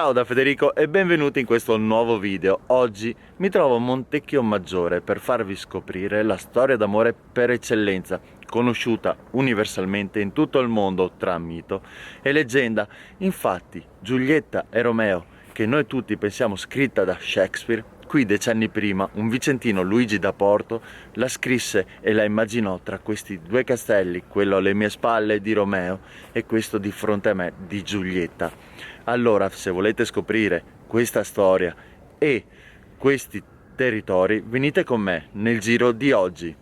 Ciao da Federico e benvenuti in questo nuovo video. Oggi mi trovo a Montecchio Maggiore per farvi scoprire la storia d'amore per eccellenza, conosciuta universalmente in tutto il mondo tra mito e leggenda. Infatti, Giulietta e Romeo, che noi tutti pensiamo scritta da Shakespeare, qui decenni prima un vicentino, Luigi da Porto, la scrisse e la immaginò tra questi due castelli, quello alle mie spalle di Romeo e questo di fronte a me di Giulietta. Allora, se volete scoprire questa storia e questi territori, venite con me nel giro di oggi.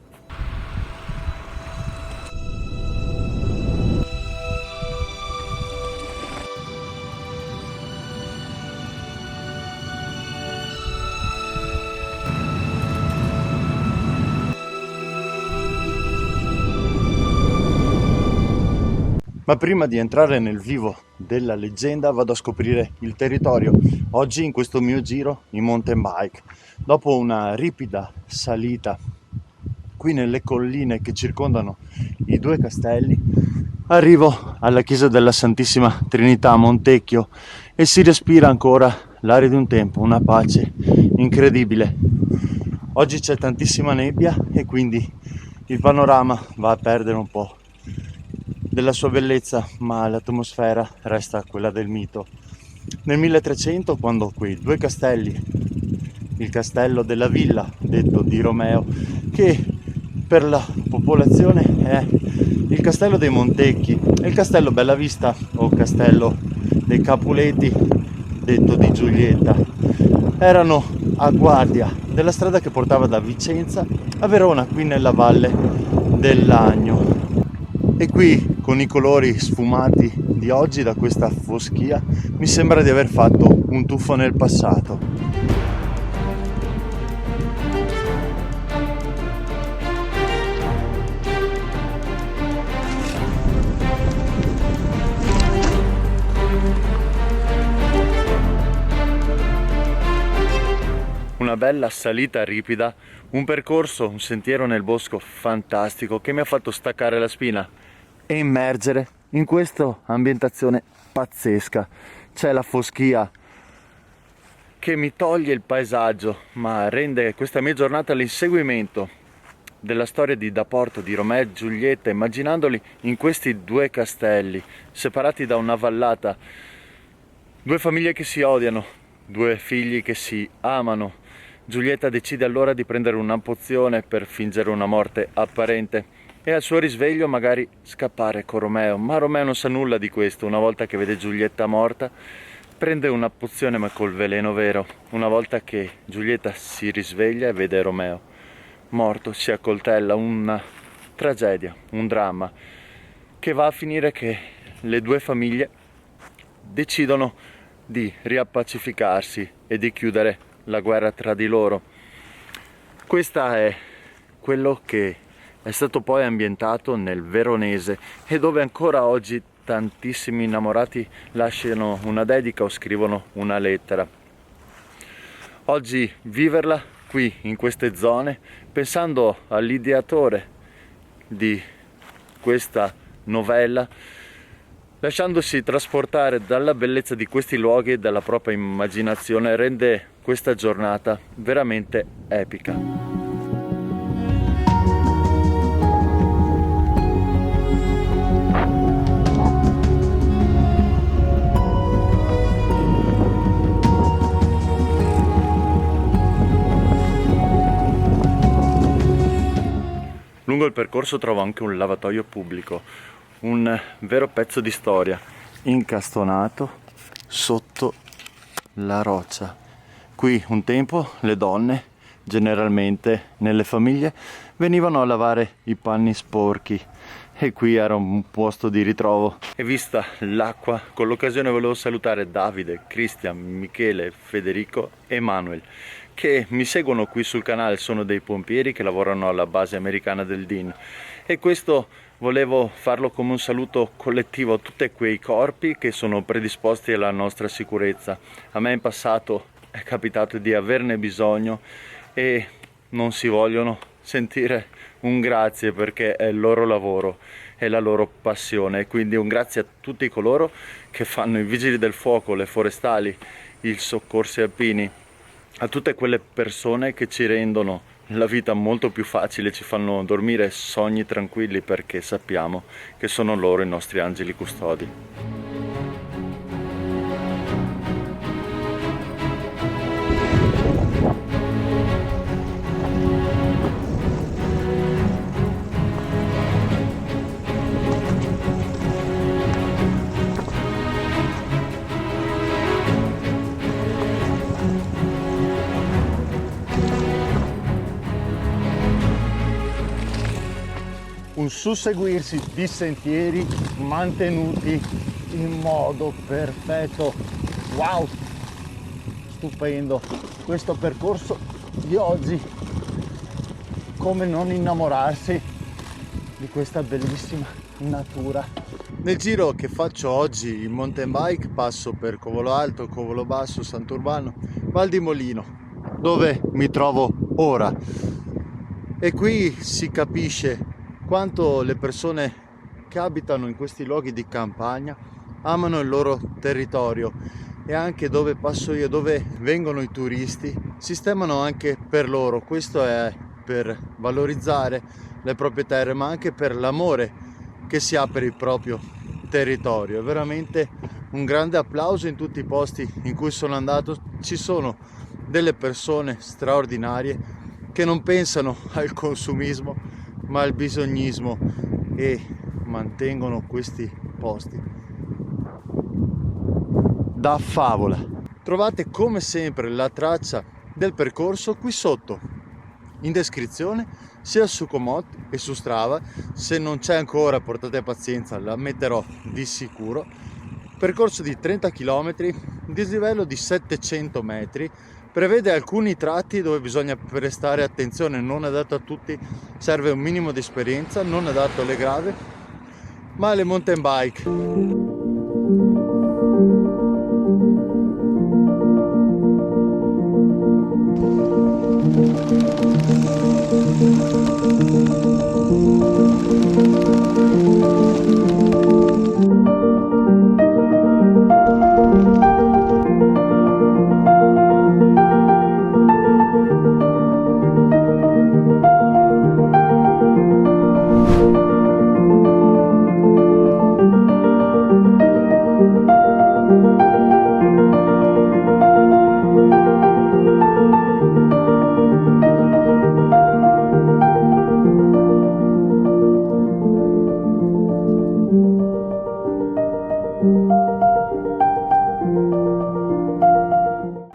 Ma prima di entrare nel vivo della leggenda vado a scoprire il territorio. Oggi in questo mio giro in mountain bike, dopo una ripida salita qui nelle colline che circondano i due castelli, arrivo alla chiesa della Santissima Trinità a Montecchio e si respira ancora l'aria di un tempo, una pace incredibile. Oggi c'è tantissima nebbia e quindi il panorama va a perdere un po' della sua bellezza, ma l'atmosfera resta quella del mito. Nel 1300, quando quei due castelli, il castello della Villa, detto di Romeo, che per la popolazione è il castello dei Montecchi, e il castello Bellavista o castello dei Capuleti, detto di Giulietta, erano a guardia della strada che portava da Vicenza a Verona, qui nella valle del Lagno. E qui, con i colori sfumati di oggi, da questa foschia, mi sembra di aver fatto un tuffo nel passato. Una bella salita ripida, un percorso, un sentiero nel bosco fantastico che mi ha fatto staccare la spina e immergere in questa ambientazione pazzesca. C'è la foschia che mi toglie il paesaggio, ma rende questa mia giornata l'inseguimento della storia di Da Porto, di Romeo e Giulietta, immaginandoli in questi due castelli, separati da una vallata, due famiglie che si odiano, due figli che si amano. Giulietta decide allora di prendere una pozione per fingere una morte apparente e al suo risveglio magari scappare con Romeo, ma Romeo non sa nulla di questo. Una volta che vede Giulietta morta, prende una pozione ma col veleno vero. Una volta che Giulietta si risveglia e vede Romeo morto, si accoltella, una tragedia, un dramma, che va a finire che le due famiglie decidono di riappacificarsi e di chiudere la guerra tra di loro. Questa è quello che è stato poi ambientato nel Veronese e dove ancora oggi tantissimi innamorati lasciano una dedica o scrivono una lettera. Oggi viverla qui in queste zone, pensando all'ideatore di questa novella, lasciandosi trasportare dalla bellezza di questi luoghi e dalla propria immaginazione, rende questa giornata veramente epica. Lungo il percorso trovo anche un lavatoio pubblico, un vero pezzo di storia, incastonato sotto la roccia. Qui un tempo le donne, generalmente nelle famiglie, venivano a lavare i panni sporchi e qui era un posto di ritrovo. E vista l'acqua, con l'occasione volevo salutare Davide, Cristian, Michele, Federico e Manuel, che mi seguono qui sul canale. Sono dei pompieri che lavorano alla base americana del DIN e questo volevo farlo come un saluto collettivo a tutti quei corpi che sono predisposti alla nostra sicurezza. A me in passato è capitato di averne bisogno e non si vogliono sentire un grazie perché è il loro lavoro e la loro passione. E quindi un grazie a tutti coloro che fanno i vigili del fuoco, le forestali, i soccorsi alpini, a tutte quelle persone che ci rendono la vita molto più facile, ci fanno dormire sogni tranquilli, perché sappiamo che sono loro i nostri angeli custodi. Un susseguirsi di sentieri mantenuti in modo perfetto. Wow, stupendo questo percorso di oggi. Come non innamorarsi di questa bellissima natura. Nel giro che faccio oggi in mountain bike passo per Covolo Alto, Covolo Basso, Sant'Urbano, Val di Molino, dove mi trovo ora. E qui si capisce quanto le persone che abitano in questi luoghi di campagna amano il loro territorio, e anche dove passo io, dove vengono i turisti, sistemano anche per loro. Questo è per valorizzare le proprie terre, ma anche per l'amore che si ha per il proprio territorio. È veramente un grande applauso. In tutti i posti in cui sono andato ci sono delle persone straordinarie che non pensano al consumismo ma al bisognismo, e mantengono questi posti da favola. Trovate come sempre la traccia del percorso qui sotto in descrizione, sia su Komoot e su Strava. Se non c'è ancora, portate pazienza, la metterò di sicuro. Percorso di 30 km, dislivello di 700 metri, prevede alcuni tratti dove bisogna prestare attenzione, non adatto a tutti, serve un minimo di esperienza, non adatto alle grave, ma alle mountain bike.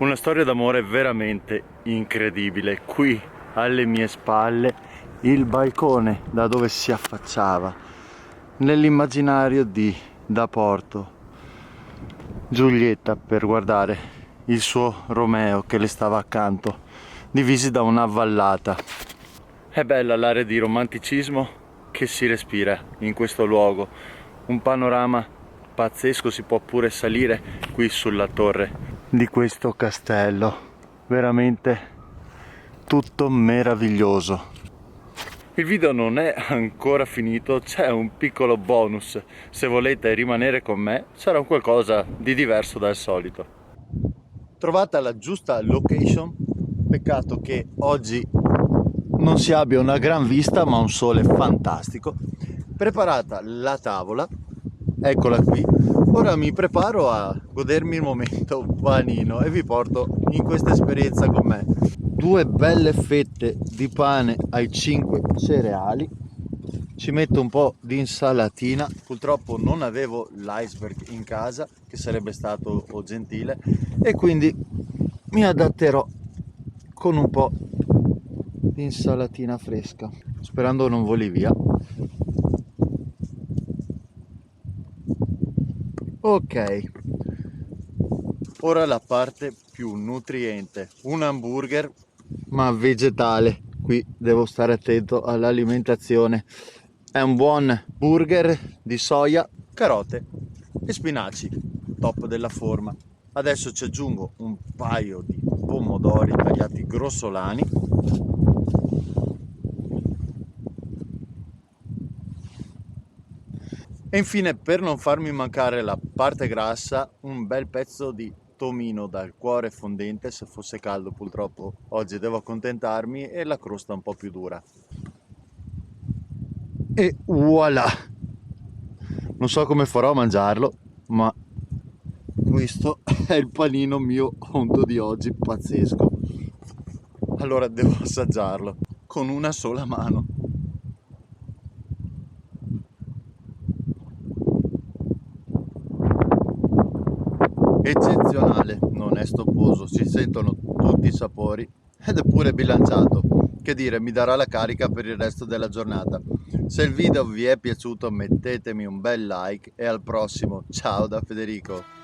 Una storia d'amore veramente incredibile. Qui alle mie spalle il balcone da dove si affacciava nell'immaginario di Da Porto Giulietta per guardare il suo Romeo che le stava accanto, divisi da una vallata. È bella l'area di romanticismo che si respira in questo luogo, un panorama pazzesco. Si può pure salire qui sulla torre di questo castello, veramente tutto meraviglioso. Il video non è ancora finito, c'è un piccolo bonus. Se volete rimanere con me, sarà un qualcosa di diverso dal solito. Trovata la giusta location, peccato che oggi non si abbia una gran vista ma un sole fantastico. Preparata la tavola, eccola qui. Ora mi preparo a godermi il momento panino e vi porto in questa esperienza con me. 2 belle fette di pane ai 5 cereali, ci metto un po' di insalatina. Purtroppo non avevo l'iceberg in casa, che sarebbe stato gentile, e quindi mi adatterò con un po' di insalatina fresca, sperando non voli via. Ok, ora la parte più nutriente, un hamburger ma vegetale. Qui devo stare attento all'alimentazione. È un buon burger di soia, carote e spinaci, top della forma. Adesso ci aggiungo un paio di pomodori tagliati grossolani, E infine, per non farmi mancare la parte grassa, un bel pezzo di tomino dal cuore fondente, se fosse caldo purtroppo oggi devo accontentarmi, e la crosta un po' più dura. E voilà! Non so come farò a mangiarlo, ma questo è il panino mio conto di oggi, pazzesco. Allora devo assaggiarlo con una sola mano. Eccezionale, non è stopposo, si sentono tutti i sapori ed è pure bilanciato. Che dire, mi darà la carica per il resto della giornata. Se il video vi è piaciuto mettetemi un bel like e al prossimo. Ciao da Federico.